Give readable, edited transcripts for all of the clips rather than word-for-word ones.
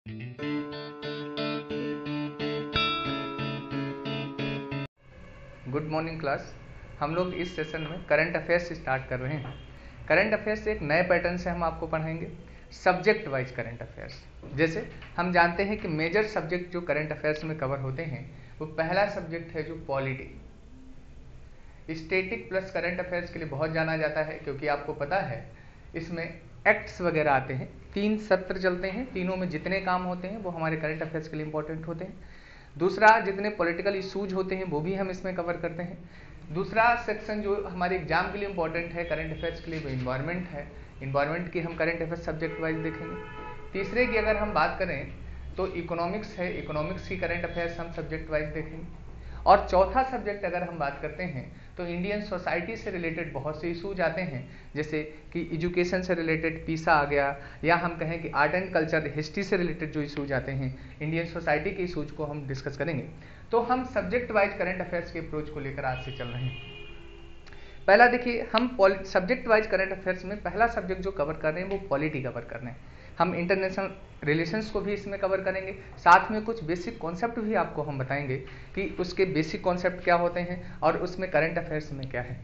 Good morning class. हम लोग इस सेशन में करंट अफेयर्स स्टार्ट कर रहे हैं। करंट अफेयर्स एक नए पैटर्न से हम आपको पढ़ाएंगे, सब्जेक्ट वाइज करंट अफेयर्स। जैसे हम जानते हैं कि मेजर सब्जेक्ट जो करंट अफेयर्स में कवर होते हैं, वो पहला सब्जेक्ट है जो polity. Static plus current affairs के लिए बहुत जाना जाता है, क्योंकि आपको पता है इसमें एक्ट्स वगैरह आते हैं, 3 सत्र चलते हैं, तीनों में जितने काम होते हैं वो हमारे करंट अफेयर्स के लिए इंपॉर्टेंट होते हैं। दूसरा, जितने पॉलिटिकल इशूज होते हैं वो भी हम इसमें कवर करते हैं। दूसरा सेक्शन जो हमारे एग्जाम के लिए इंपॉर्टेंट है करंट अफेयर्स के लिए, वो इन्वायरमेंट है। इन्वायरमेंट की हम करंट अफेयर्स सब्जेक्ट वाइज देखेंगे। तीसरे की अगर हम बात करें तो इकोनॉमिक्स है, इकोनॉमिक्स की करंट अफेयर्स हम सब्जेक्ट वाइज देखेंगे। और चौथा सब्जेक्ट अगर हम बात करते हैं तो इंडियन सोसाइटी से रिलेटेड बहुत से इशूज आते हैं, जैसे कि एजुकेशन से रिलेटेड पीसा आ गया, या हम कहें कि आर्ट एंड कल्चर हिस्ट्री से रिलेटेड जो इशूज आते हैं, इंडियन सोसाइटी के इशूज को हम डिस्कस करेंगे। तो हम सब्जेक्ट वाइज करंट अफेयर्स के अप्रोच को लेकर आज से चल रहे हैं। पहला देखिए, हम सब्जेक्ट वाइज करंट अफेयर्स में पहला सब्जेक्ट जो कवर कर रहे हैं वो पॉलिटी कवर कर रहे हैं। हम इंटरनेशनल रिलेशंस को भी इसमें कवर करेंगे, साथ में कुछ बेसिक कॉन्सेप्ट भी आपको हम बताएंगे कि उसके बेसिक कॉन्सेप्ट क्या होते हैं और उसमें करंट अफेयर्स में क्या है।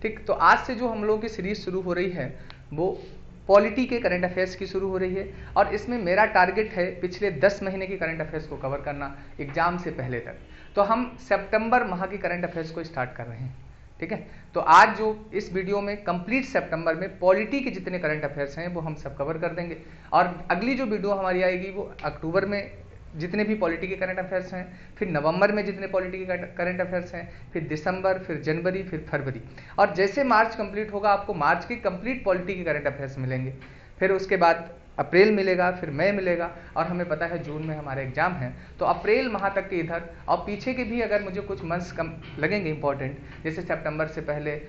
ठीक, तो आज से जो हम लोगों की सीरीज शुरू हो रही है वो पॉलिटी के करंट अफेयर्स की शुरू हो रही है, और इसमें मेरा टारगेट है पिछले 10 महीने की करंट अफेयर्स को कवर करना एग्जाम से पहले तक। तो हम सितंबर माह की करंट अफेयर्स को स्टार्ट कर रहे हैं। ठीक है, तो आज जो इस वीडियो में कंप्लीट सितंबर में पॉलिटी के जितने करंट अफेयर्स हैं वो हम सब कवर कर देंगे, और अगली जो वीडियो हमारी आएगी वो अक्टूबर में जितने भी पॉलिटी के करंट अफेयर्स हैं, फिर नवंबर में जितने पॉलिटी के करंट अफेयर्स हैं, फिर दिसंबर, फिर जनवरी, फिर फरवरी, और जैसे मार्च कंप्लीट होगा आपको मार्च की कंप्लीट पॉलिटी के करंट अफेयर्स मिलेंगे। फिर उसके बाद अप्रैल मिलेगा, फिर मई मिलेगा, और हमें पता है जून में हमारा एग्जाम है। तो अप्रैल माह तक के इधर और पीछे के भी अगर मुझे कुछ मंथ्स कम लगेंगे इंपॉर्टेंट, जैसे सितंबर से पहले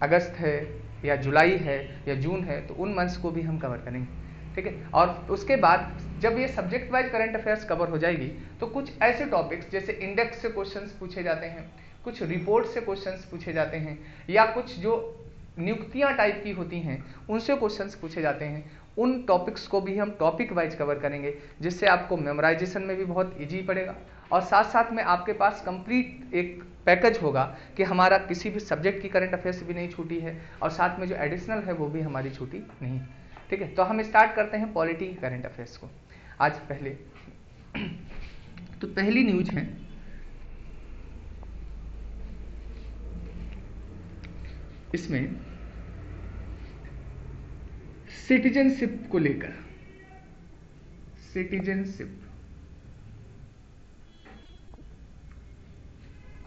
अगस्त है या जुलाई है या जून है, तो उन मंथ्स को भी हम कवर करेंगे। ठीक है, और उसके बाद जब ये subject wise current affairs cover हो जाएगी तो कुछ ऐसे टॉपिक्स जैसे इंडेक्स से क्वेश्चंस पूछे जाते हैं, कुछ रिपोर्ट से क्वेश्चंस पूछे जाते हैं, या कुछ जो नियुक्तियां टाइप की होती हैं उनसे क्वेश्चंस पूछे जाते हैं, उन टॉपिक्स को भी हम टॉपिक वाइज कवर करेंगे, जिससे आपको मेमोराइजेशन में भी बहुत इजी पड़ेगा, और साथ साथ में आपके पास कंप्लीट एक पैकेज होगा कि हमारा किसी भी सब्जेक्ट की करंट अफेयर्स भी नहीं छूटी है, और साथ में जो एडिशनल है वो भी हमारी छूटी नहीं है। ठीक है, तो हम स्टार्ट करते हैं पॉलिटी की करंट अफेयर्स को आज। पहले तो पहली न्यूज है, इसमें सिटीजनशिप को लेकर, सिटीजनशिप।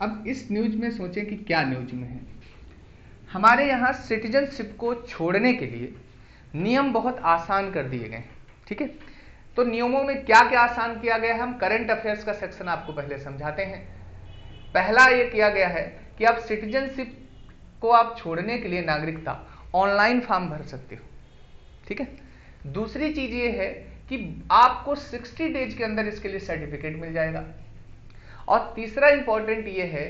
अब इस न्यूज में सोचें कि क्या न्यूज में है। हमारे यहां सिटीजनशिप को छोड़ने के लिए नियम बहुत आसान कर दिए गए हैं। ठीक है, तो नियमों में क्या क्या आसान किया गया है, हम करंट अफेयर्स का सेक्शन आपको पहले समझाते हैं। पहला ये किया गया है कि आप सिटीजनशिप को आप छोड़ने के लिए नागरिकता ऑनलाइन फॉर्म भर सकते हो। ठीक है, दूसरी चीज ये है कि आपको 60 डेज के अंदर इसके लिए सर्टिफिकेट मिल जाएगा, और तीसरा इंपॉर्टेंट ये है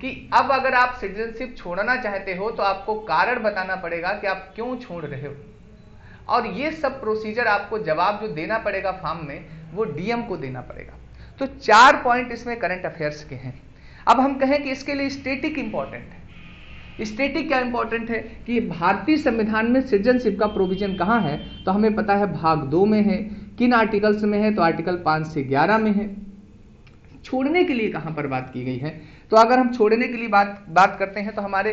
कि अब अगर आप सिटीजनशिप छोड़ना चाहते हो तो आपको कारण बताना पड़ेगा कि आप क्यों छोड़ रहे हो, और ये सब प्रोसीजर आपको जवाब जो देना पड़ेगा फॉर्म में वो डीएम को देना पड़ेगा। तो 4 पॉइंट इसमें करंट अफेयर्स के हैं। अब हम कहें कि इसके लिए स्टैटिक इंपॉर्टेंट है। स्टैटिक क्या इंपॉर्टेंट है कि भारतीय संविधान में सिटीजनशिप का प्रोविजन कहां है, तो हमें पता है भाग 2 में है। किन आर्टिकल्स में है, तो आर्टिकल 5 से 11 में है। छोड़ने के लिए कहां पर बात की गई है, तो अगर हम छोड़ने के लिए बात करते हैं तो हमारे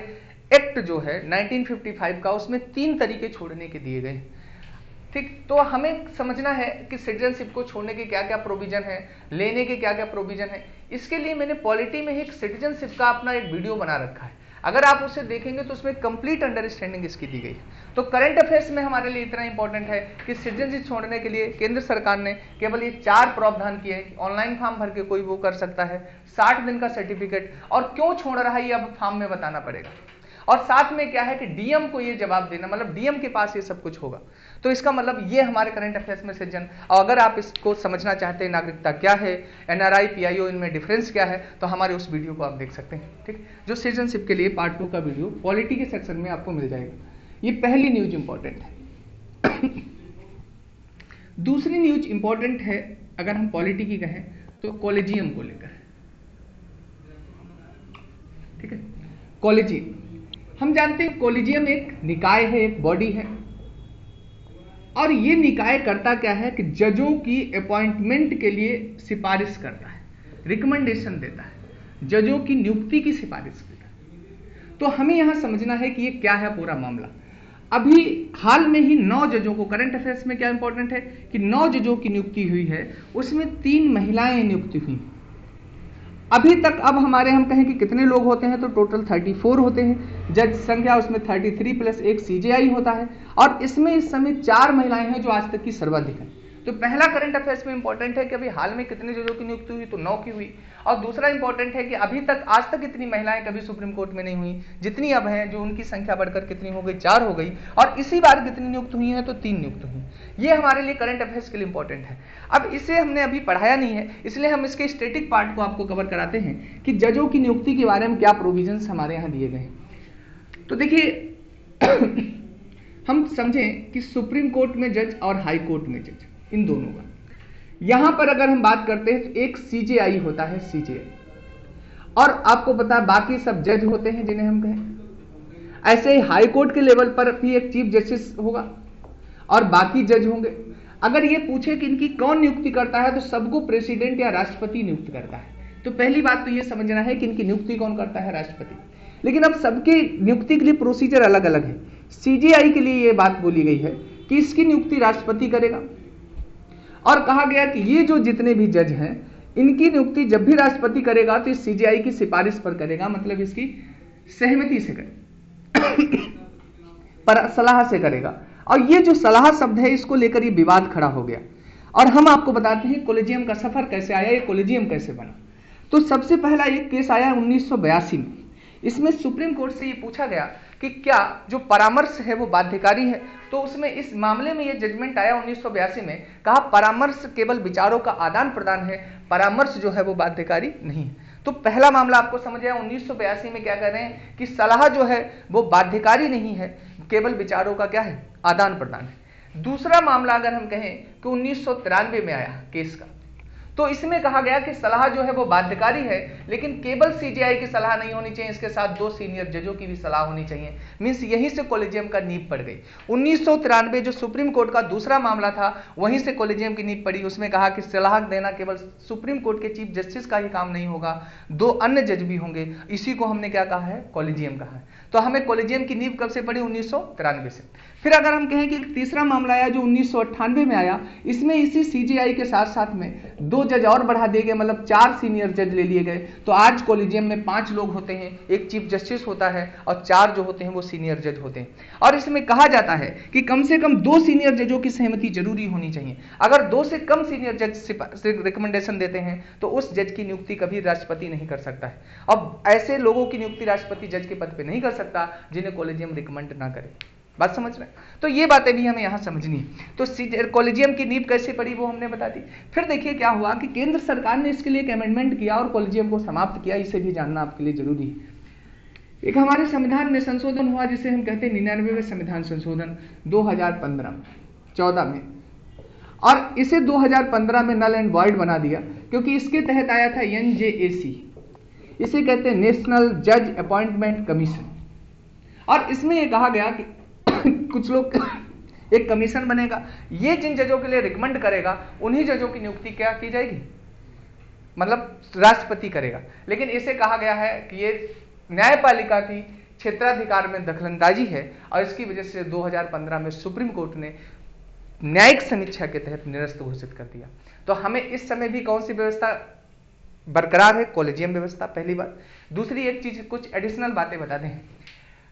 एक्ट जो है 1955 का, उसमें 3 तरीके छोड़ने के दिए गए। ठीक, तो हमें समझना है कि सिटीजनशिप को छोड़ने के क्या क्या प्रोविजन है, लेने के क्या क्या प्रोविजन है। इसके लिए मैंने पॉलिटी में एक सिटीजनशिप का अपना एक वीडियो बना रखा है, अगर आप उसे देखेंगे तो उसमें कंप्लीट अंडरस्टैंडिंग इसकी दी गई है। तो करंट अफेयर्स में हमारे लिए इतना इंपॉर्टेंट है कि सिटीजनशिप छोड़ने के लिए केंद्र सरकार ने केवल ये 4 प्रावधान किए हैं कि ऑनलाइन फॉर्म भर के कोई वो कर सकता है, 60 दिन का सर्टिफिकेट, और क्यों छोड़ रहा है ये अब फॉर्म में बताना पड़ेगा, और साथ में क्या है कि डीएम को ये जवाब देना, मतलब डीएम के पास ये सब कुछ होगा। तो इसका मतलब ये हमारे करंट अफेयर्स में सिटीजन, और अगर आप इसको समझना चाहते हैं नागरिकता क्या है, एनआरआई पीआईओ, इनमें डिफरेंस क्या है, तो हमारे उस वीडियो को आप देख सकते हैं। ठीक, जो सिटीजनशिप के लिए पार्ट 2 का वीडियो पॉलिटी के सेक्शन में आपको मिल जाएगा। ये पहली न्यूज इंपॉर्टेंट है। दूसरी न्यूज इंपॉर्टेंट है अगर हम पॉलिटी की कहें तो कॉलेजियम को लेकर, ठीक है। कॉलेजियम हम जानते हैं कॉलेजियम एक निकाय है, एक बॉडी है, और ये निकाय करता क्या है कि जजों की अपॉइंटमेंट के लिए सिफारिश करता है, रिकमेंडेशन देता है, जजों की नियुक्ति की सिफारिश करता है। तो हमें यहां समझना है कि ये क्या है पूरा मामला। अभी हाल में ही 9 जजों को, करंट अफेयर्स में क्या इंपॉर्टेंट है कि 9 जजों की नियुक्ति हुई है, उसमें 3 महिलाएं नियुक्ति हुई। अभी तक अब हमारे हम कहें कि कितने लोग होते हैं तो टोटल 34 होते हैं, जज संख्या उसमें 33 प्लस एक सीजेआई होता है, और इसमें इस समय 4 महिलाएं हैं जो आज तक की सर्वाधिक है। तो पहला करंट अफेयर्स में इंपॉर्टेंट है कि अभी हाल में कितने जजों की नियुक्ति हुई, तो 9 की हुई। और दूसरा इंपॉर्टेंट है कि अभी तक आज तक इतनी महिलाएं कभी सुप्रीम कोर्ट में नहीं हुई, जितनी अब हैं, जो उनकी संख्या बढ़कर कितनी हो गई, 4 हो गई, और इसी बार कितनी नियुक्त हुई है तो 3 नियुक्त हुई। ये हमारे लिए करंट अफेयर्स के लिए इंपॉर्टेंट है। अब इसे हमने अभी पढ़ाया नहीं है, इसलिए हम इसके स्टैटिक पार्ट को आपको कवर कराते हैं कि जजों की नियुक्ति के बारे में क्या प्रोविजंस हमारे यहाँ दिए गए हैं। तो देखिए हम समझें कि सुप्रीम कोर्ट में जज और हाई कोर्ट में जज, इन दोनों का यहां पर अगर हम बात करते हैं तो एक सीजेआई होता है, सीजेआई, और आपको पता है बाकी सब जज होते हैं जिन्हें हम कहें। ऐसे ही हाई कोर्ट के लेवल पर भी एक चीफ जस्टिस होगा और बाकी जज होंगे। अगर ये पूछे कि इनकी कौन नियुक्ति करता है तो सबको प्रेसिडेंट या राष्ट्रपति नियुक्त करता है। तो पहली बात तो ये समझना है कि इनकी नियुक्ति कौन करता है, राष्ट्रपति। लेकिन अब सबके नियुक्ति के लिए प्रोसीजर अलग अलग है। सीजेआई के लिए यह बात बोली गई है कि इसकी नियुक्ति राष्ट्रपति करेगा, और कहा गया कि ये जो जितने भी जज हैं इनकी नियुक्ति जब भी राष्ट्रपति करेगा तो इस सीजेआई की सिफारिश पर करेगा, मतलब इसकी सहमति से करेगा, पर सलाह से करेगा। और ये जो सलाह शब्द है इसको लेकर ये विवाद खड़ा हो गया, और हम आपको बताते हैं कॉलेजियम का सफर कैसे आया, ये कॉलेजियम कैसे बना। तो सबसे पहला एक केस आया 1982 में। इसमें सुप्रीम कोर्ट से ये पूछा गया कि क्या जो परामर्श है वो बाध्यकारी है। तो उसमें इस मामले में ये जजमेंट आया 1982 में, कहा परामर्श केवल विचारों का आदान प्रदान है, परामर्श जो है वो बाध्यकारी नहीं है। तो पहला मामला आपको समझ आया, 1982 में क्या कह रहे हैं कि सलाह जो है वो बाध्यकारी नहीं है, केवल विचारों का क्या है, आदान प्रदान है। दूसरा मामला अगर हम कहें कि 1993 में आया केस का, तो इसमें कहा गया कि सलाह जो है वो बाध्यकारी है, लेकिन केवल सीजेआई की सलाह नहीं होनी चाहिए, इसके साथ 2 सीनियर जजों की भी सलाह होनी चाहिए। मींस यहीं से कॉलेजियम का नींव पड़ गई। 1993 जो सुप्रीम कोर्ट का दूसरा मामला था, वहीं से कॉलेजियम की नींव पड़ी। उसमें कहा कि सलाह देना केवल सुप्रीम कोर्ट के चीफ जस्टिस का ही काम नहीं होगा, 2 अन्य जज भी होंगे। इसी को हमने क्या कहा है, कॉलेजियम कहा है। तो हमें कॉलेजियम की नींव कब से पड़ी, 1993 से। फिर अगर हम कहें कि तीसरा मामला आया जो 1998 में आया, इसमें इसी सीजेआई के साथ साथ में 2 जज और बढ़ा दिए गए, मतलब 4 सीनियर जज ले लिए गए। तो आज कॉलेजियम में 5 लोग होते हैं, एक चीफ जस्टिस होता है और 4 जो होते हैं वो सीनियर जज होते हैं। और इसमें कहा जाता है कि कम से कम 2 सीनियर जजों की सहमति जरूरी होनी चाहिए। अगर 2 से कम सीनियर जज रिकमेंडेशन देते हैं तो उस जज की नियुक्ति कभी राष्ट्रपति नहीं कर सकता है। अब ऐसे लोगों की नियुक्ति राष्ट्रपति जज के पद पर नहीं कर सकता जिन्हें कॉलेजियम रिकमेंड ना करे। बात समझ रहे हैं? तो ये बातें भी हमें यहां समझनी है। तो कॉलेजियम की नींव कैसे पड़ी वो हमने बता दी। फिर देखिए क्या हुआ कि केंद्र सरकार ने इसके लिए एक अमेंडमेंट किया और कॉलेजियम को समाप्त किया। इसे भी जानना आपके लिए जरूरी है। एक हमारे संविधान में संशोधन हुआ जिसे हम कहते हैं 99वें संविधान संशोधन 2014 में, और इसे 2015 में नल एंड वॉइड बना दिया, क्योंकि इसके तहत आया था NJAC, इसे कहते हैं नेशनल जज अपॉइंटमेंट कमीशन। और इसमें यह कहा गया कि कुछ लोग एक कमीशन बनेगा, ये जिन जजों के लिए रिकमेंड करेगा उन्हीं जजों की नियुक्ति क्या की जाएगी, मतलब राष्ट्रपति करेगा। लेकिन इसे कहा गया है कि ये न्यायपालिका की क्षेत्राधिकार में दखलंदाजी है, और इसकी वजह से 2015 में सुप्रीम कोर्ट ने न्यायिक समीक्षा के तहत निरस्त घोषित कर दिया। तो हमें इस समय भी कौन सी व्यवस्था बरकरार है, कॉलेजियम व्यवस्था, पहली बात। दूसरी एक चीज, कुछ एडिशनल बातें बता दें।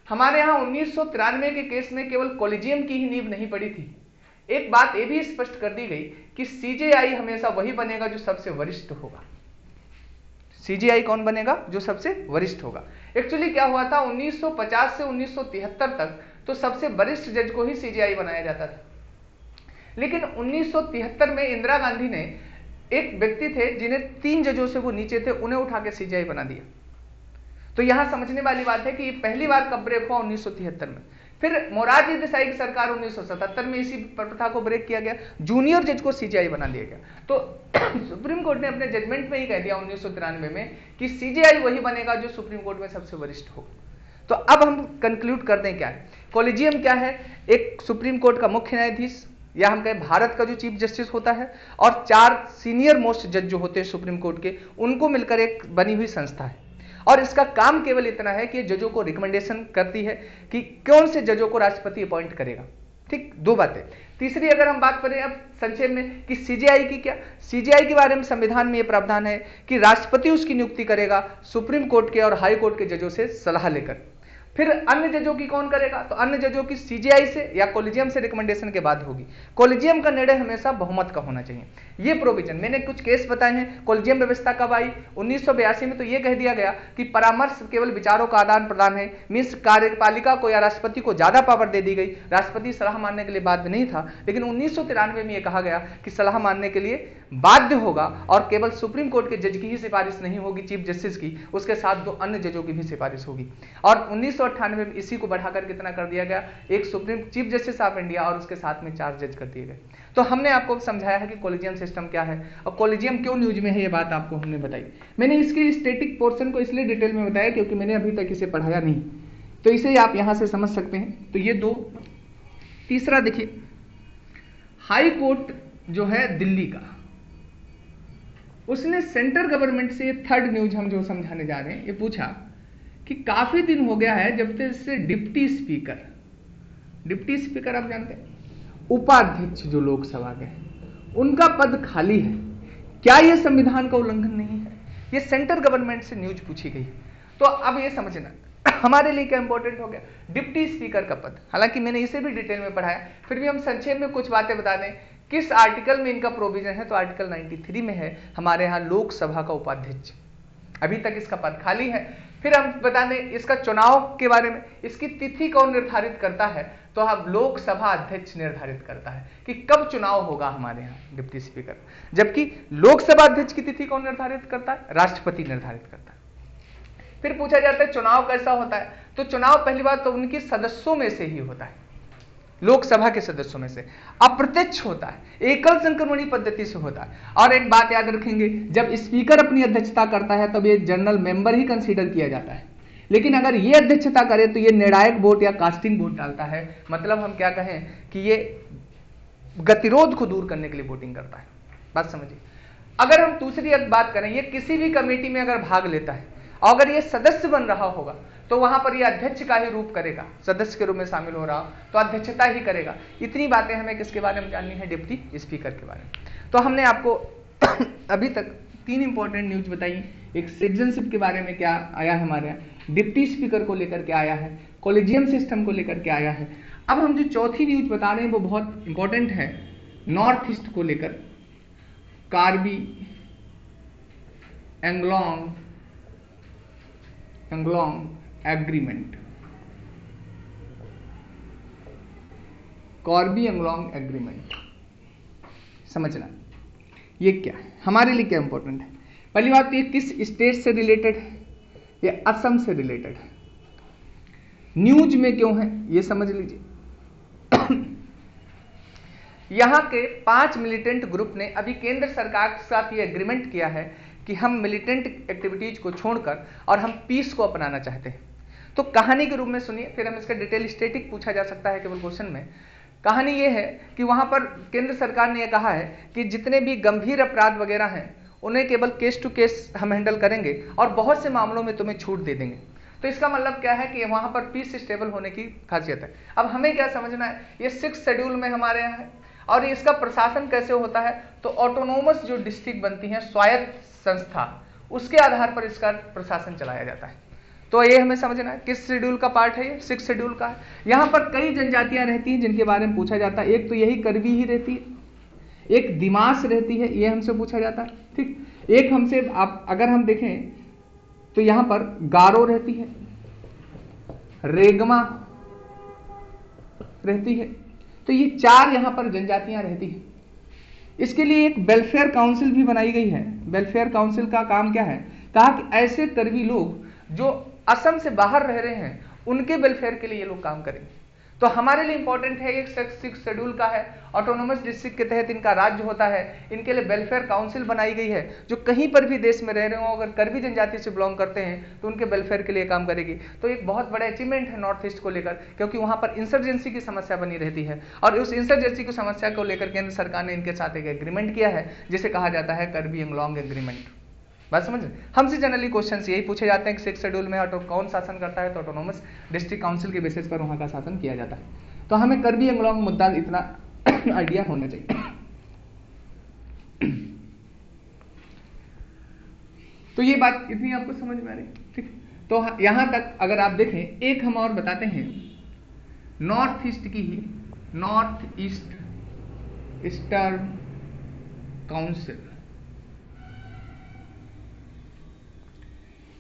हमारे यहां 1993 के केस में केवल कॉलेजियम की ही नींव नहीं पड़ी थी, एक बात यह भी स्पष्ट कर दी गई कि सीजेआई हमेशा वही बनेगा जो सबसे वरिष्ठ होगा। सीजेआई कौन बनेगा, जो सबसे वरिष्ठ होगा। एक्चुअली क्या हुआ था, 1950 से 1973 तक तो सबसे वरिष्ठ जज को ही सीजेआई बनाया जाता था। लेकिन 1973 में इंदिरा गांधी ने, एक व्यक्ति थे जिन्हें 3 जजों से वो नीचे थे, उन्हें उठा के सीजेआई बना दिया। तो यहां समझने वाली बात है कि ये पहली बार कब ब्रेक हुआ, 1973 में। फिर मोरारजी देसाई की सरकार 1977 में इसी प्रथा को ब्रेक किया गया, जूनियर जज को सीजेआई बना दिया गया। तो सुप्रीम कोर्ट ने अपने जजमेंट में ही कह दिया 1993 में कि सीजेआई वही बनेगा जो सुप्रीम कोर्ट में सबसे वरिष्ठ हो। तो अब हम कंक्लूड कर दें क्या है, कॉलेजियम क्या है, एक सुप्रीम कोर्ट का मुख्य न्यायाधीश या हम कहें भारत का जो चीफ जस्टिस होता है और 4 सीनियर मोस्ट जज जो होते हैं सुप्रीम कोर्ट के, उनको मिलकर एक बनी हुई संस्था है। और इसका काम केवल इतना है कि जजों को रिकमेंडेशन करती है कि कौन से जजों को राष्ट्रपति अपॉइंट करेगा। ठीक, 2 बातें। तीसरी अगर हम बात करें अब संक्षेप में कि सीजेआई की क्या, सीजेआई के बारे में संविधान में यह प्रावधान है कि राष्ट्रपति उसकी नियुक्ति करेगा सुप्रीम कोर्ट के और हाई कोर्ट के जजों से सलाह लेकर। फिर अन्य जजों की कौन करेगा, तो अन्य जजों की सीजेआई से या कॉलेजियम से रिकमेंडेशन के बाद होगी। कॉलेजियम का निर्णय हमेशा बहुमत का होना चाहिए। ये प्रोविजन मैंने कुछ केस बताए हैं। कॉलेजियम व्यवस्था कब आई, 1982 में। तो ये कह दिया गया कि परामर्श केवल विचारों का आदान प्रदान है, मीन्स कार्यपालिका को या राष्ट्रपति को ज्यादा पावर दे दी गई, राष्ट्रपति सलाह मानने के लिए बाध्य नहीं था। लेकिन 1993 में यह कहा गया कि सलाह मानने के लिए बाध्य होगा और केवल सुप्रीम कोर्ट के जज की ही सिफारिश नहीं होगी, चीफ जस्टिस की, उसके साथ 2 अन्य जजों की भी सिफारिश होगी। और 1998 में इसी को बढ़ाकर कितना कर दिया गया, एक supreme chief justice of India और उसके साथ में 4 जज कर दिए गए। तो हमने आपको समझाया है कि कॉलेजियम सिस्टम क्या है और कॉलेजियम क्यों न्यूज में है, ये बात आपको हमने बताई। मैंने इसकी स्टैटिक पोर्शन को इसलिए डिटेल में बताया क्योंकि मैंने अभी तक इसे पढ़ाया नहीं, तो इसे आप यहां से समझ सकते हैं। तो ये 2। तीसरा देखिए, हाई कोर्ट जो है दिल्ली का, उसने सेंट्रल गवर्नमेंट से 3rd न्यूज हम जो समझाने जा रहे हैं, ये पूछा कि काफी दिन हो गया है जब से डिप्टी स्पीकर आप जानते हैं, उपाध्यक्ष जो लोकसभा के, उनका पद खाली है, क्या यह संविधान का उल्लंघन नहीं है? ये सेंट्रल गवर्नमेंट से न्यूज पूछी गई। तो अब ये समझना हमारे लिए क्या इंपॉर्टेंट हो गया, डिप्टी स्पीकर का पद। हालांकि मैंने इसे भी डिटेल में पढ़ाया, फिर भी हम संक्षेप में कुछ बातें बता दें किस आर्टिकल में इनका प्रोविजन है। तो आर्टिकल 93 में है हमारे यहाँ लोकसभा का उपाध्यक्ष, अभी तक इसका पद खाली है। फिर हम बता दें इसका चुनाव के बारे में, इसकी तिथि कौन निर्धारित करता है, तो हम लोकसभा अध्यक्ष निर्धारित करता है कि कब चुनाव होगा हमारे यहाँ डिप्टी स्पीकर, जबकि लोकसभा अध्यक्ष की तिथि कौन निर्धारित करता है, राष्ट्रपति निर्धारित करता है। फिर पूछा जाता है चुनाव कैसा होता है, तो चुनाव पहली बात तो उनके सदस्यों में से ही होता है, लोकसभा के सदस्यों में से, अप्रत्यक्ष होता है, एकल संक्रमणी पद्धति से होता है। और एक बात याद रखेंगे, जब स्पीकर अपनी अध्यक्षता करता है तब ये जनरल मेंबर ही कंसीडर किया जाता है, लेकिन अगर ये अध्यक्षता करे तो ये निर्णायक वोट या कास्टिंग वोट डालता है। मतलब हम क्या कहें कि ये गतिरोध को दूर करने के लिए वोटिंग करता है। बात समझिए। अगर हम दूसरी बात करें, ये किसी भी कमेटी में अगर भाग लेता है, अगर ये सदस्य बन रहा होगा तो वहां पर ये अध्यक्ष का ही रूप करेगा, सदस्य के रूप में शामिल हो रहा हो तो अध्यक्षता ही करेगा। इतनी बातें हमें किसके बारे में जाननी है, डिप्टी स्पीकर के बारे में। तो हमने आपको अभी तक 3 इंपॉर्टेंट न्यूज बताई। एक सिटीजनशिप के बारे में क्या आया है हमारे यहाँ, डिप्टी स्पीकर को लेकर के आया है, कॉलेजियम सिस्टम को लेकर के आया है। अब हम जो चौथी न्यूज बता रहे हैं वो बहुत इंपॉर्टेंट है, नॉर्थ ईस्ट को लेकर, कार्बी एंग्लोंग एग्रीमेंट, कार्बी एंग्लोंग एग्रीमेंट। समझना ये क्या है, हमारे लिए क्या इंपॉर्टेंट है। पहली बात, ये किस स्टेट से रिलेटेड है, ये असम से रिलेटेड है। न्यूज में क्यों है ये समझ लीजिए। यहां के 5 मिलिटेंट ग्रुप ने अभी केंद्र सरकार के साथ ये एग्रीमेंट किया है कि हम मिलिटेंट एक्टिविटीज को छोड़कर और हम पीस को अपनाना चाहते हैं। तो कहानी के रूप में सुनिए, फिर हम इसका डिटेल स्टैटिक पूछा जा सकता है केवल क्वेश्चन में। कहानी ये है कि वहां पर केंद्र सरकार ने यह कहा है कि जितने भी गंभीर अपराध वगैरह हैं उन्हें केवल केस टू केस हम हैंडल करेंगे और बहुत से मामलों में तुम्हें छूट दे देंगे। तो इसका मतलब क्या है कि वहां पर पीस स्टेबल होने की खासियत है। अब हमें क्या समझना है, ये 6 शेड्यूल में हमारे यहाँ है और इसका प्रशासन कैसे होता है, तो ऑटोनोमस जो डिस्ट्रिक्ट बनती है, स्वायत्त संस्था, उसके आधार पर इसका प्रशासन चलाया जाता है। तो ये हमें समझना है किस शेड्यूल का पार्ट है, ये 6 शेड्यूल का है। यहाँ पर कई जनजातियां रहती हैं जिनके बारे में पूछा जाता है। एक तो यही करवी ही रहती है, एक दिमास रहती है, ये हमसे पूछा जाता है। ठीक, एक हमसे आप अगर हम देखें तो यहां पर गारो रहती है, रेगमा रहती है। तो ये 4 यहां पर जनजातियां रहती हैं। इसके लिए एक वेलफेयर काउंसिल भी बनाई गई है। वेलफेयर काउंसिल का काम क्या है, कहा कि ऐसे करवी लोग जो असम से बाहर रह रहे हैं उनके वेलफेयर के लिए ये लोग काम करेंगे। तो हमारे लिए इंपॉर्टेंट है, एक 6 शेड्यूल का है, ऑटोनोमस डिस्ट्रिक्ट के तहत इनका राज्य होता है, इनके लिए वेलफेयर काउंसिल बनाई गई है, जो कहीं पर भी देश में रह रहे हो, अगर कर्बी जनजाति से बिलोंग करते हैं तो उनके वेलफेयर के लिए काम करेगी। तो एक बहुत बड़ा अचीवमेंट है नॉर्थ ईस्ट को लेकर, क्योंकि वहां पर इंसर्जेंसी की समस्या बनी रहती है, और उस इंसर्जेंसी की समस्या को लेकर केंद्र सरकार ने इनके साथ एक एग्रीमेंट किया है, जिसे कहा जाता है कर्बी एंगलोंग एग्रीमेंट। बात समझ रहे? हमसे जनरली क्वेश्चन यही पूछे जाते हैं कि 6 शेड्यूल में कौन शासन करता है, तो ऑटोनोमस डिस्ट्रिक्ट काउंसिल के बेसिस पर वहां का शासन किया जाता है। तो हमें कर्बी एंगलोंग मुद्दा इतना आइडिया होना चाहिए। तो ये बात इतनी आपको समझ में आ रही, ठीक। तो यहां तक अगर आप देखें, एक हम और बताते हैं नॉर्थ ईस्ट की ही, नॉर्थ ईस्ट ईस्टर्न काउंसिल,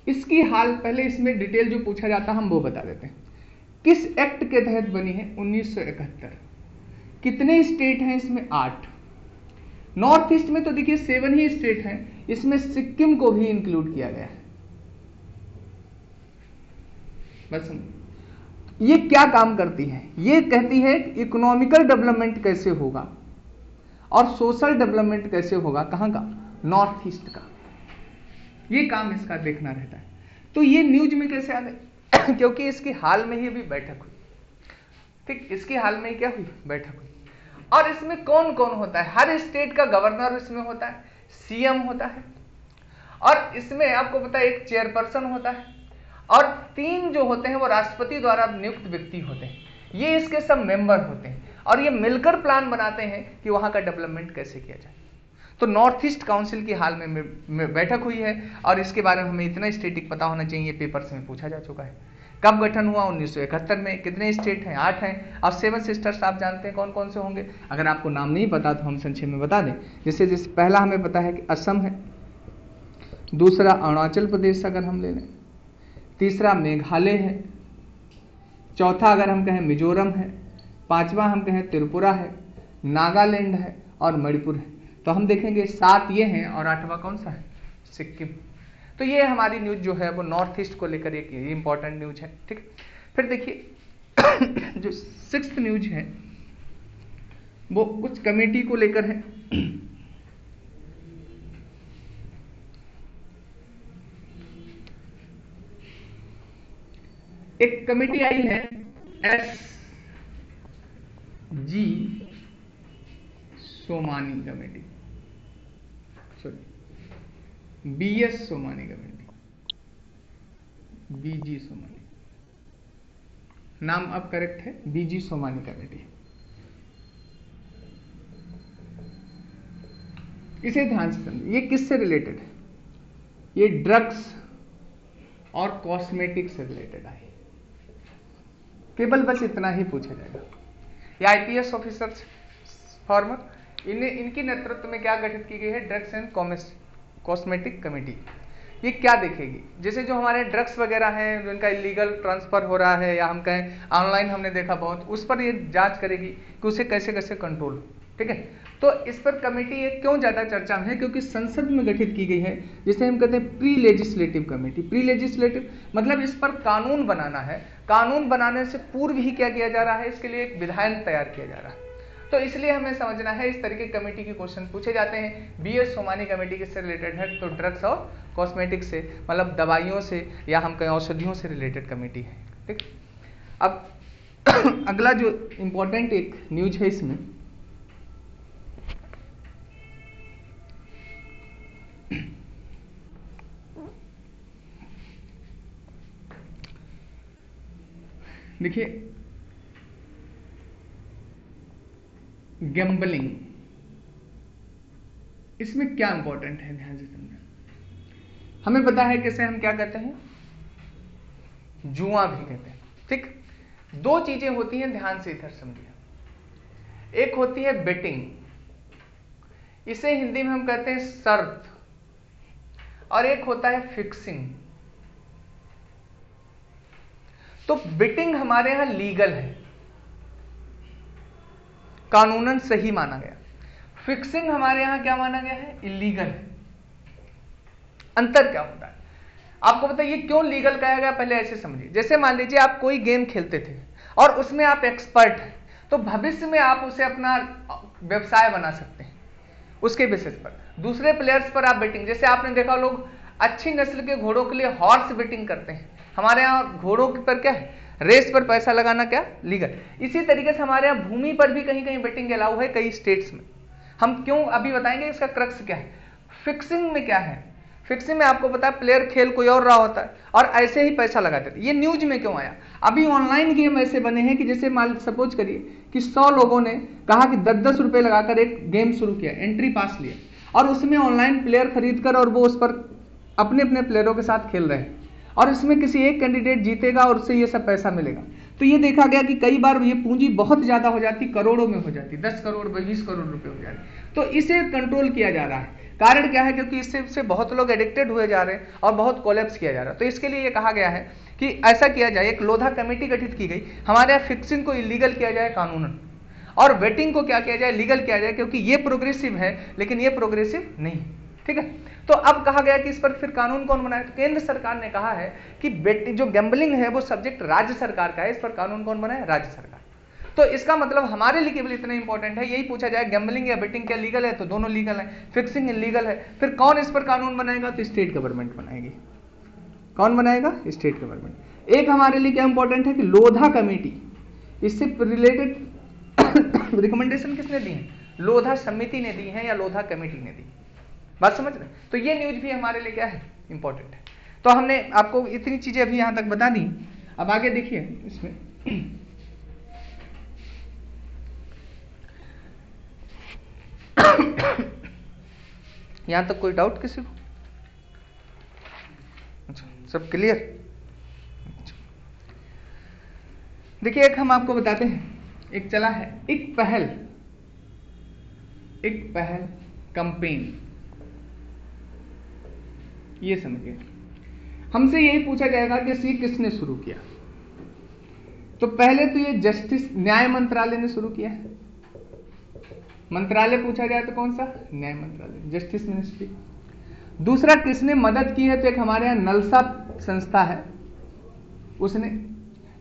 इसकी हाल पहले इसमें डिटेल जो पूछा जाता है हम वो बता देते हैं। किस एक्ट के तहत बनी है? 1971। कितने स्टेट हैं इसमें? 8। नॉर्थ ईस्ट में तो देखिए 7 ही स्टेट हैं, इसमें सिक्किम को भी इंक्लूड किया गया है। बस ये क्या काम करती है? ये कहती है इकोनॉमिकल डेवलपमेंट कैसे होगा और सोशल डेवलपमेंट कैसे होगा, कहां का? नॉर्थ ईस्ट का। ये काम इसका देखना रहता है। तो ये न्यूज में कैसे आ गए? क्योंकि इसकी हाल में ही अभी बैठक हुई, ठीक। इसकी हाल में ही क्या हुई? बैठक हुई। और इसमें कौन कौन होता है? हर स्टेट का गवर्नर इसमें होता है, सीएम होता है, और इसमें आपको पता है एक चेयरपर्सन होता है, और 3 जो होते हैं वो राष्ट्रपति द्वारा नियुक्त व्यक्ति होते हैं। ये इसके सब मेंबर होते हैं, और ये मिलकर प्लान बनाते हैं कि वहां का डेवलपमेंट कैसे किया जाए। तो नॉर्थ ईस्ट काउंसिल की हाल में बैठक हुई है, और इसके बारे में हमें इतना स्टेटिक पता होना चाहिए, पेपर्स में पूछा जा चुका है। कब गठन हुआ? 1971 में। कितने स्टेट हैं? 8 हैं। और 7 सिस्टर्स आप जानते हैं कौन कौन से होंगे? अगर आपको नाम नहीं पता तो हम संक्षेप में बता दें। जैसे पहला हमें पता है कि असम है, दूसरा अरुणाचल प्रदेश अगर हम ले लें, तीसरा मेघालय है, चौथा अगर हम कहें मिजोरम है, पांचवा हम कहें त्रिपुरा है, नागालैंड है और मणिपुर है। तो हम देखेंगे 7 ये हैं और 8वां कौन सा है? सिक्किम। तो ये हमारी न्यूज जो है वो नॉर्थ ईस्ट को लेकर एक इंपॉर्टेंट न्यूज है, ठीक। फिर देखिए जो 6th न्यूज है वो कुछ कमेटी को लेकर है। एक कमेटी आई है SG Somani committee, sorry BS Somani committee, BG Somani, नाम अब करेक्ट है, BG सोमानी कमेटी। इसे ध्यान से समझिए, ये किससे रिलेटेड है? ये ड्रग्स और कॉस्मेटिक से रिलेटेड है। केवल बस इतना ही पूछा जाएगा। ये IPS ऑफिसर्स फॉर्मर, इनकी नेतृत्व में क्या गठित की गई है? Drugs and cosmetic committee. ये क्या देखेगी? जैसे जो हमारे ड्रग्स वगैरह हैं, जो इनका इलीगल ट्रांसफर हो रहा है, या हम कहें ऑनलाइन हमने देखा बहुत, उस पर ये जांच करेगी कि उसे कैसे कैसे कंट्रोल, ठीक है। तो इस पर कमेटी एक क्यों ज्यादा चर्चा में है? क्योंकि संसद में गठित की गई है, जिसे हम कहते हैं pre legislative committee. Pre legislative मतलब इस पर कानून बनाना है। कानून बनाने से पूर्व ही क्या किया जा रहा है? इसके लिए एक विधायन तैयार किया जा रहा है। तो इसलिए हमें समझना है, इस तरीके की कमेटी के क्वेश्चन पूछे जाते हैं। BS सोमानी कमेटी किससे रिलेटेड है? तो ड्रग्स और कॉस्मेटिक्स से, मतलब दवाइयों से या हम कहें औषधियों से रिलेटेड कमेटी है, ठीक। अब अगला जो इंपॉर्टेंट एक न्यूज है इसमें, देखिए गैम्बलिंग, इसमें क्या इंपॉर्टेंट है, ध्यान से समझना। हमें पता है किसे हम क्या कहते हैं? जुआ भी कहते हैं, ठीक। 2 चीजें होती हैं, ध्यान से इधर समझिए। एक होती है बेटिंग, इसे हिंदी में हम कहते हैं शर्त, और एक होता है फिक्सिंग। तो बेटिंग हमारे यहां लीगल है, कानूनन सही माना गया। फिक्सिंग हमारे यहां क्या माना गया है? इलीगल है। अंतर क्या होता है आपको बताइए? क्यों लीगल कहा गया? पहले ऐसे समझिए। जैसे मान लीजिए आप कोई गेम खेलते थे, और उसमें आप एक्सपर्ट हैं, तो भविष्य में आप उसे अपना व्यवसाय बना सकते हैं उसके बेसिस पर। दूसरे प्लेयर्स पर आप बेटिंग, जैसे आपने देखा लोग अच्छी नस्ल के घोड़ों के लिए हॉर्स बेटिंग करते हैं, हमारे यहाँ घोड़ों पर क्या है, रेस पर पैसा लगाना क्या लीगल। इसी तरीके से हमारे यहाँ भूमि पर भी कहीं कहीं बेटिंग अलाउ है कई स्टेट्स में। हम क्यों अभी बताएंगे इसका क्रक्स क्या है। फिक्सिंग में क्या है, फिक्सिंग में आपको पता है प्लेयर खेल कोई और रहा होता है और ऐसे ही पैसा लगाते थे। ये न्यूज में क्यों आया, अभी ऑनलाइन गेम ऐसे बने हैं कि जैसे मान सपोज करिए कि 100 लोगों ने कहा कि 10-10 रुपए लगाकर एक गेम शुरू किया, एंट्री पास लिया और उसमें ऑनलाइन प्लेयर खरीद कर और वो उस पर अपने अपने प्लेयरों के साथ खेल रहे हैं और इसमें किसी एक कैंडिडेट जीतेगा और उससे ये सब पैसा मिलेगा। तो ये देखा गया कि कई बार ये पूंजी बहुत ज्यादा हो जाती, करोड़ों में हो जाती, 10 करोड़ 20 करोड़ रुपए हो जाती। तो इसे कंट्रोल किया जा रहा है। कारण क्या है, क्योंकि इससे बहुत लोग एडिक्टेड हुए जा रहे हैं और बहुत कोलैप्स किया जा रहा है। तो इसके लिए ये कहा गया है कि ऐसा किया जाए, एक लोधा कमेटी गठित की गई, हमारे यहाँ फिक्सिंग को इलीगल किया जाए कानूनन और वेटिंग को क्या किया जाए, लीगल किया जाए, क्योंकि ये प्रोग्रेसिव है लेकिन ये प्रोग्रेसिव नहीं है। ठीक है, तो अब कहा गया कि इस पर फिर कानून कौन बनाए, तो केंद्र सरकार ने कहा है कि बेटिंग जो गैम्बलिंग है वो सब्जेक्ट राज्य सरकार का है, इस पर कानून कौन बनाए, राज्य सरकार। तो इसका मतलब हमारे लिए केवल इतना इंपॉर्टेंट है, यही पूछा जाए गैम्बलिंग या बेटिंग क्या लीगल है, तो दोनों लीगल है, फिक्सिंग इलीगल है, फिर कौन इस पर कानून बनाएगा, तो स्टेट गवर्नमेंट बनाएगी। कौन बनाएगा, स्टेट गवर्नमेंट। एक हमारे लिए क्या इंपॉर्टेंट है कि लोधा कमेटी, इससे रिलेटेड रिकमेंडेशन किसने दी है, लोधा समिति ने दी है या लोधा कमेटी ने दी, बात समझ रहे। तो ये न्यूज भी हमारे लिए क्या है, इंपॉर्टेंट है। तो हमने आपको इतनी चीजें अभी यहां तक बता दी। अब आगे देखिए इसमें यहां तक कोई डाउट किसी को? अच्छा, सब क्लियर। देखिए एक हम आपको बताते हैं, एक चला है एक पहल कैंपेन, ये समझिए। हमसे यही पूछा जाएगा कि ये किसने शुरू किया, तो पहले तो ये जस्टिस न्याय मंत्रालय ने शुरू किया है। मंत्रालय पूछा जाए तो कौन सा, न्याय मंत्रालय, जस्टिस मिनिस्ट्री। दूसरा किसने मदद की है, तो एक हमारे यहां नलसा संस्था है, उसने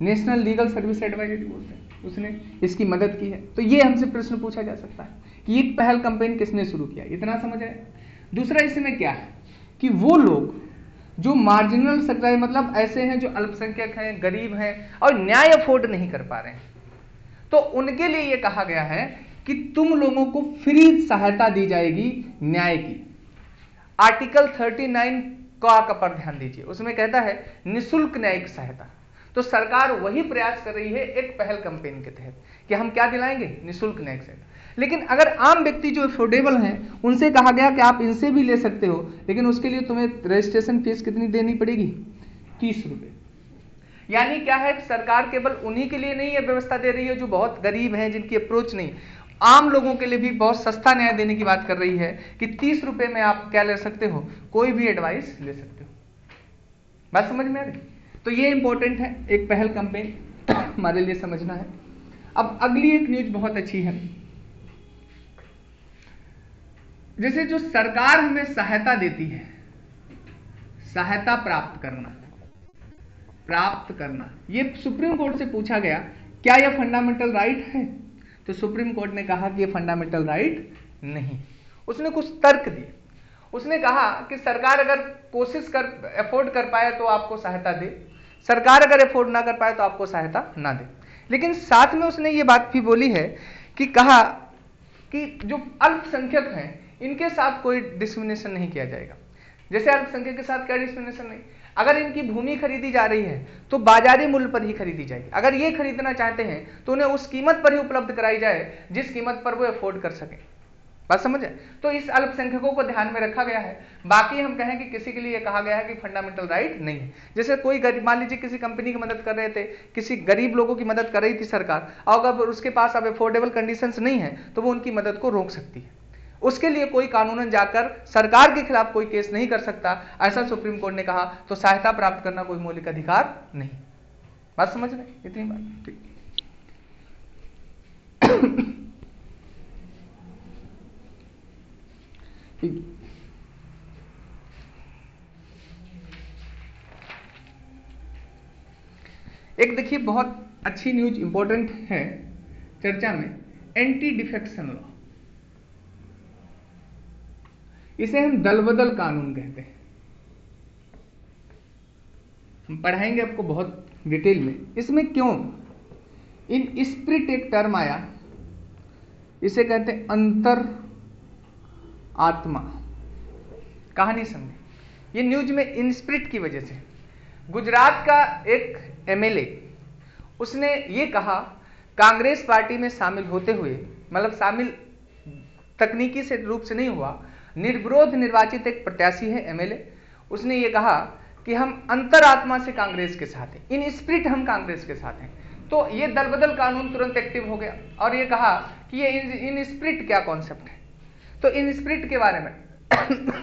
नेशनल लीगल सर्विस एडवाइजरी बोलते हैं, उसने इसकी मदद की है। तो ये हमसे प्रश्न पूछा जा सकता है कि ये पहल कैंपेन किसने शुरू किया, इतना समझ आए। दूसरा इसमें क्या है कि वो लोग जो मार्जिनल समुदाय, मतलब ऐसे हैं जो अल्पसंख्यक हैं, गरीब हैं और न्याय अफोर्ड नहीं कर पा रहे हैं, तो उनके लिए यह कहा गया है कि तुम लोगों को फ्री सहायता दी जाएगी न्याय की। आर्टिकल 39 का पर ध्यान दीजिए, उसमें कहता है निशुल्क न्यायिक सहायता। तो सरकार वही प्रयास कर रही है एक पहल कैंपेन के तहत कि हम क्या दिलाएंगे, निशुल्क न्यायिक सहायता। लेकिन अगर आम व्यक्ति जो अफोर्डेबल हैं उनसे कहा गया कि आप इनसे भी ले सकते हो, लेकिन उसके लिए तुम्हें रजिस्ट्रेशन फीस कितनी देनी पड़ेगी, 30 रुपए। यानी क्या है, सरकार केवल उन्हीं के लिए नहीं ये व्यवस्था दे रही है जो बहुत गरीब हैं, जिनकी अप्रोच नहीं, आम लोगों के लिए भी बहुत सस्ता न्याय देने की बात कर रही है कि 30 रुपए में आप क्या ले सकते हो, कोई भी एडवाइस ले सकते हो। बात समझ में आ रही। तो ये इंपॉर्टेंट है, एक पहल कैंपेन हमारे लिए समझना है। अब अगली एक न्यूज बहुत अच्छी है, जैसे जो सरकार हमें सहायता देती है, सहायता प्राप्त करना, ये सुप्रीम कोर्ट से पूछा गया क्या यह फंडामेंटल राइट है, तो सुप्रीम कोर्ट ने कहा कि यह फंडामेंटल राइट नहीं। उसने कुछ तर्क दिए, उसने कहा कि सरकार अगर कोशिश कर अफोर्ड कर पाए तो आपको सहायता दे, सरकार अगर अफोर्ड ना कर पाए तो आपको सहायता ना दे। लेकिन साथ में उसने ये बात भी बोली है कि कहा कि जो अल्पसंख्यक हैं इनके साथ कोई डिस्क्रिमिनेशन नहीं किया जाएगा। जैसे अल्पसंख्यक के साथ क्या डिस्क्रिमिनेशन नहीं, अगर इनकी भूमि खरीदी जा रही है तो बाजारी मूल्य पर ही खरीदी जाएगी। अगर ये खरीदना चाहते हैं तो उन्हें उस कीमत पर ही उपलब्ध कराई जाए जिस कीमत पर वो अफोर्ड कर सके। बात समझ है। तो इस अल्पसंख्यकों को ध्यान में रखा गया है। बाकी हम कहें कि किसी के लिए कहा गया है कि फंडामेंटल राइट नहीं है। जैसे कोई गरीब, मान लीजिए किसी कंपनी की मदद कर रहे थे, किसी गरीब लोगों की मदद कर रही थी सरकार, और अगर उसके पास अब अफोर्डेबल कंडीशंस नहीं है तो वो उनकी मदद को रोक सकती है। उसके लिए कोई कानूनन जाकर सरकार के खिलाफ कोई केस नहीं कर सकता, ऐसा सुप्रीम कोर्ट ने कहा। तो सहायता प्राप्त करना कोई मौलिक अधिकार नहीं। बात समझ रहे, इतनी बात ठीक। एक देखिए बहुत अच्छी न्यूज इंपॉर्टेंट है चर्चा में, एंटी डिफेक्शन लॉ, इसे हम दल बदल कानून कहते हैं। हम पढ़ाएंगे आपको बहुत डिटेल में। इसमें क्यों इन स्पिरिट एक टर्म आया, इसे कहते हैं अंतर आत्मा। कहानी समझे, ये न्यूज में इन स्पिरिट की वजह से गुजरात का एक एमएलए, उसने ये कहा कांग्रेस पार्टी में शामिल होते हुए, मतलब शामिल तकनीकी से रूप से नहीं हुआ, निर्विरोध निर्वाचित एक प्रत्याशी है एमएलए, उसने ये कहा कि हम अंतरात्मा से कांग्रेस के साथ हैं, इन स्पिरिट हम कांग्रेस के साथ हैं। तो ये दल बदल कानून तुरंत एक्टिव हो गया और ये कहा कि ये इन स्पिरिट क्या कॉन्सेप्ट है, तो इन स्पिरिट के बारे में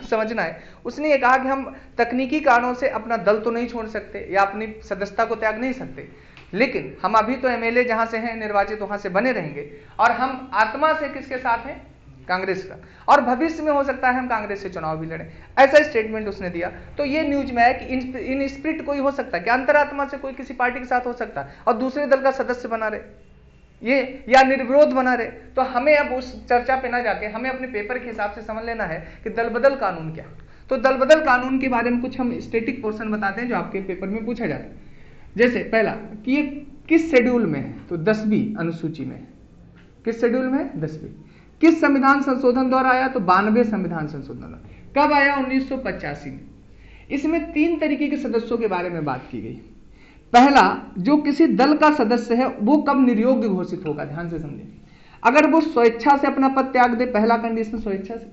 समझना है। उसने ये कहा कि हम तकनीकी कारणों से अपना दल तो नहीं छोड़ सकते या अपनी सदस्यता को त्याग नहीं सकते, लेकिन हम अभी तो एमएलए जहां से हैं निर्वाचित वहां से बने रहेंगे और हम आत्मा से किसके साथ हैं, कांग्रेस का, और भविष्य में हो सकता है हम कांग्रेस से चुनाव भी लड़ें, ऐसा स्टेटमेंट उसने दिया। तो ये न्यूज में है कि इन स्पिरिट कोई हो सकता है कि अंतरात्मा से कोई किसी पार्टी के साथ हो सकता है और दूसरे दल का सदस्य बना रहे ये, या निर्विरोध बना रहे। तो हमें अब उस चर्चा पे ना जाके हमें अपने पेपर के हिसाब से समझ लेना है कि दल बदल कानून क्या। तो दल बदल कानून के बारे में कुछ हम स्टैटिक पोर्शन बताते हैं जो आपके पेपर में पूछा जाता है। जैसे पहला कि ये किस शेड्यूल में है, तो 10वीं अनुसूची में। किस शेड्यूल में, 10वीं। किस संविधान संशोधन द्वारा आया, तो 92 संविधान संशोधन। कब आया, 1985 में। इसमें 3 तरीके के सदस्यों के बारे में बात की गई। पहला, जो किसी दल का सदस्य है वो कब निर्योग्य घोषित होगा, ध्यान से समझें। अगर वो स्वेच्छा से अपना पद त्याग दे, पहला कंडीशन स्वेच्छा से,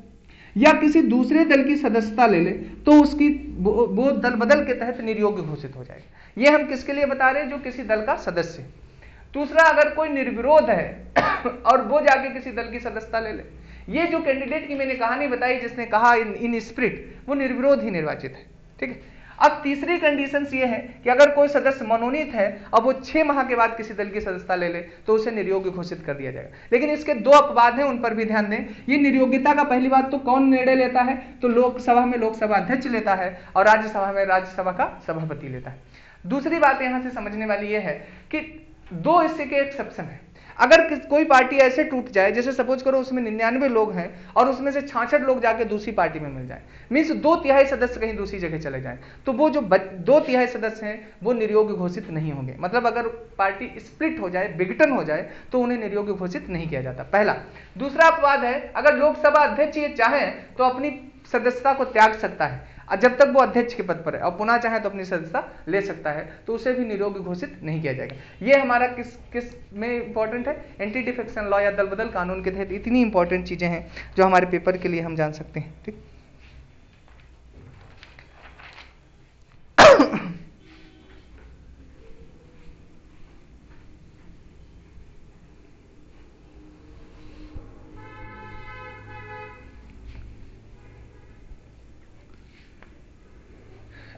या किसी दूसरे दल की सदस्यता ले ले, तो उसकी वो दल बदल के तहत निर्योग्य घोषित हो जाएगा। ये हम किसके लिए बता रहे हैं, जो किसी दल का सदस्य है। दूसरा, अगर कोई निर्विरोध है और वो जाके किसी दल की सदस्यता ले ले, ये जो कैंडिडेट की मैंने कहानी बताई जिसने कहा इन स्पिरिट, वो निर्विरोध ही निर्वाचित है, ठीक है। अब तीसरी कंडीशन ये है कि अगर कोई सदस्य मनोनीत है और वो 6 माह के बाद किसी दल की सदस्यता ले ले तो उसे निर्योग्य घोषित कर दिया जाएगा। लेकिन इसके 2 अपवाद हैं, उन पर भी ध्यान दें। ये निर्योग्यता का पहली बात तो कौन निर्णय लेता है, तो लोकसभा में लोकसभा अध्यक्ष लेता है और राज्यसभा में राज्यसभा का सभापति लेता है। दूसरी बात यहां से समझने वाली ये है कि 2 इससे के एक्सेप्शन है। अगर कोई पार्टी ऐसे टूट जाए, जैसे सपोज करो उसमें 99 लोग हैं और उसमें से 66 लोग जाके दूसरी पार्टी में मिल जाए, मीन्स 2/3 सदस्य कहीं दूसरी जगह चले जाए, तो वो जो 2/3 सदस्य हैं वो निर्योग्य घोषित नहीं होंगे। मतलब अगर पार्टी स्प्लिट हो जाए, विघटन हो जाए, तो उन्हें निर्योग्य घोषित नहीं किया जाता, पहला। दूसरा अपवाद है, अगर लोकसभा अध्यक्ष ये चाहे तो अपनी सदस्यता को त्याग सकता है जब तक वो अध्यक्ष के पद पर है, और पुनः चाहे तो अपनी सदस्यता ले सकता है, तो उसे भी निर्योग्य घोषित नहीं किया जाएगा। ये हमारा किस में इंपॉर्टेंट है, एंटी डिफेक्शन लॉ या दल बदल कानून के तहत इतनी इंपॉर्टेंट चीजें हैं जो हमारे पेपर के लिए हम जान सकते हैं, ठीक।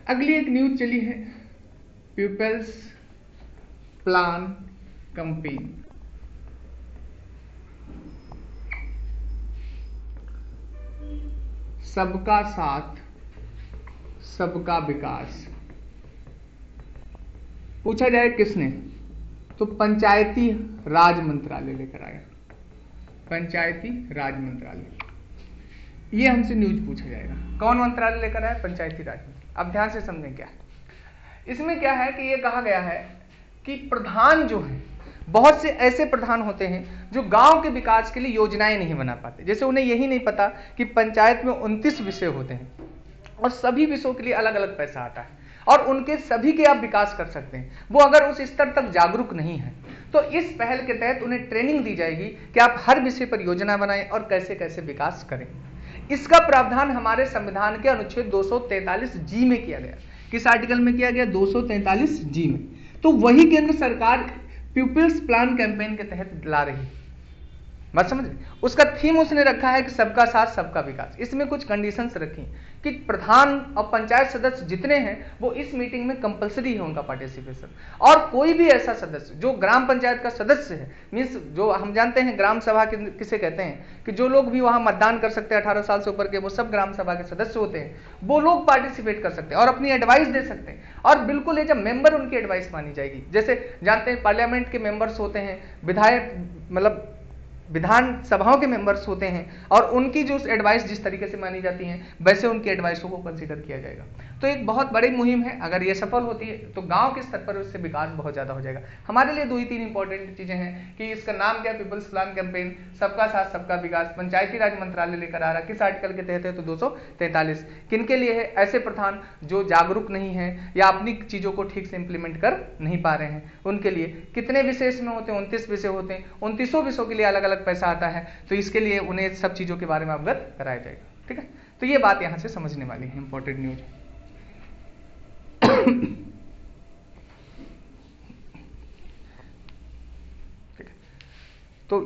अगली एक न्यूज चली है, पीपल्स प्लान कैंपेन। सबका साथ सबका विकास। पूछा जाए किसने, तो पंचायती राज मंत्रालय लेकर आया, पंचायती राज मंत्रालय। ये हमसे न्यूज पूछा जाएगा, कौन मंत्रालय लेकर आया, पंचायती राज मंत्रालय। अब ध्यान से समझें क्या है इसमें। क्या है कि ये कहा गया है कि प्रधान जो है, बहुत से ऐसे प्रधान होते हैं जो गांव के विकास के लिए योजनाएं नहीं बना पाते। जैसे उन्हें यही नहीं पता कि पंचायत में 29 विषय होते हैं और सभी विषयों के लिए अलग अलग पैसा आता है और उनके सभी के आप विकास कर सकते हैं। वो अगर उस स्तर तक जागरूक नहीं है तो इस पहल के तहत उन्हें ट्रेनिंग दी जाएगी कि आप हर विषय पर योजना बनाएं और कैसे कैसे विकास करें। इसका प्रावधान हमारे संविधान के अनुच्छेद 243 जी में किया गया। किस आर्टिकल में किया गया, 243 जी में। तो वही केंद्र सरकार पीपल्स प्लान कैंपेन के तहत ला रही। बात समझ रहे? उसका थीम उसने रखा है कि सबका साथ सबका विकास। इसमें कुछ कंडीशंस रखी कि प्रधान और पंचायत सदस्य जितने हैं वो इस मीटिंग में कंपलसरी है उनका पार्टिसिपेशन, और कोई भी ऐसा सदस्य जो ग्राम पंचायत का सदस्य है, मीन्स जो हम जानते हैं ग्राम सभा किसे कहते हैं, कि जो लोग भी वहां मतदान कर सकते हैं 18 साल से ऊपर के, वो सब ग्राम सभा के सदस्य होते हैं, वो लोग पार्टिसिपेट कर सकते हैं और अपनी एडवाइस दे सकते हैं, और बिल्कुल एज अ मेंबर उनकी एडवाइस मानी जाएगी। जैसे जानते हैं पार्लियामेंट के मेंबर्स होते हैं, विधायक मतलब विधान सभाओं के मेंबर्स होते हैं, और उनकी जो एडवाइस जिस तरीके से मानी जाती है वैसे उनकी एडवाइसों को कंसीडर किया जाएगा। तो एक बहुत बड़ी मुहिम है, अगर ये सफल होती है तो गांव के स्तर पर उससे विकास बहुत ज्यादा हो जाएगा। हमारे लिए 2 ही 3 इंपॉर्टेंट चीजें हैं कि इसका नाम क्या, पीपल्स प्लान कैंपेन, सबका साथ सबका विकास, पंचायती राज मंत्रालय लेकर आ रहा, किस आर्टिकल के तहत है, तो 243। किनके लिए है? ऐसे प्रधान जो जागरूक नहीं है या अपनी चीजों को ठीक से इंप्लीमेंट कर नहीं पा रहे हैं, उनके लिए। कितने विषय इसमें होते हैं? 29 विषय होते हैं, 29 विषयों के लिए अलग अलग पैसा आता है, तो इसके लिए उन्हें सब चीजों के बारे में अवगत कराया जाएगा। ठीक है, तो ये बात यहां से समझने वाली है, इंपॉर्टेंट न्यूज। तो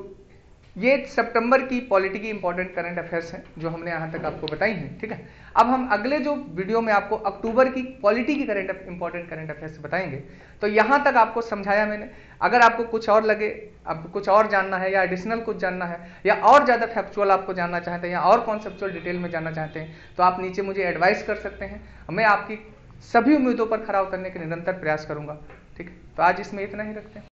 ये सितंबर की पॉलिटी की इंपॉर्टेंट करंट अफेयर्स हैं जो हमने यहां तक आपको बताई हैं। ठीक है, अब हम अगले जो वीडियो में आपको अक्टूबर की पॉलिटी की इंपॉर्टेंट करंट अफेयर्स बताएंगे। तो यहां तक आपको समझाया मैंने। अगर आपको कुछ और लगे, आपको कुछ और जानना है या एडिशनल कुछ जानना है या और ज्यादा फैक्चुअल आपको जानना चाहते हैं या और कॉन्सेप्चुअल डिटेल में जानना चाहते हैं, तो आप नीचे मुझे एडवाइस कर सकते हैं। मैं आपकी सभी उम्मीदों पर खरा उतरने के निरंतर प्रयास करूंगा। ठीक है, तो आज इसमें इतना ही रखते हैं।